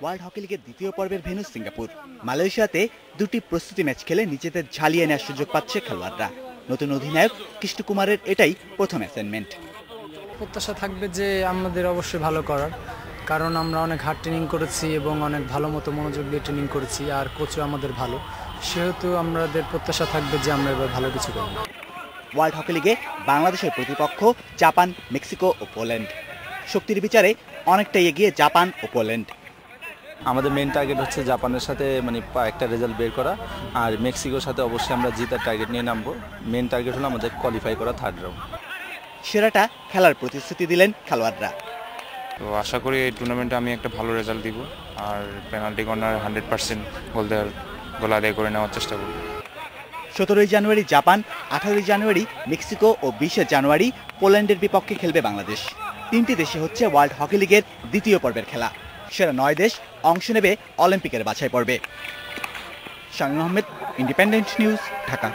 World hockey লিগের দ্বিতীয় পর্বের ভেন্যু সিঙ্গাপুর। মালয়েশিয়াতে দুটি প্রস্তুতি ম্যাচ খেলে নিজেদের ঝালিয়ে নেওয়ার সুযোগ পাচ্ছে খেলোয়াড়রা। নতুন অধিনায়ক কৃষ্ণ কুমারের এটাই প্রথম অ্যাসাইনমেন্ট। প্রত্যাশা থাকবে যে আমাদের অবশ্যই ভালো করার, কারণ আমরা অনেক হার্ড ট্রেনিং করেছি এবং অনেক ভালো মতো মনোযোগ দিয়ে ট্রেনিং করেছি, আর কোচও আমাদের ভালো, সেহেতু আমাদের প্রত্যাশা থাকবে যে আমরা এবার ভালো কিছু করব। ওয়ার্ল্ড হকি লিগে বাংলাদেশের প্রতিপক্ষ জাপান, মেক্সিকো ও পোল্যান্ড। শক্তির বিচারে অনেকটাই এগিয়ে জাপান ও পোল্যান্ড। আমাদের মেন টার্গেট হচ্ছে জাপানের সাথে একটা রেজাল্ট বের করা, আর মেক্সিকোর সাথে অবশ্যই আমরা জিতার টার্গেট নিয়ে নামবো। মেন টার্গেট হলো আমাদের কোয়ালিফাই করা থার্ড রাউন্ড। সেরাটা খেলার প্রতিশ্রুতি দিলেন খেলোয়াড়রা। তো আশা করি এই টুর্নামেন্টে আমি একটা ভালো রেজাল্ট দিব, আর পেনাল্টি কর্নার 100% গোল আদায় করে নেওয়ার চেষ্টা করব। 17 জানুয়ারি জাপান, 18 জানুয়ারি মেক্সিকো ও 20 জানুয়ারি পোল্যান্ডের বিপক্ষে খেলবে বাংলাদেশ। তিনটি দেশে হচ্ছে ওয়ার্ল্ড হকি লিগের দ্বিতীয় পর্বের খেলা। সেরা 9 দেশ অংশ নেবে অলিম্পিকের বাছাই পর্বে। Shamim Ahmed, independent news, Dhaka.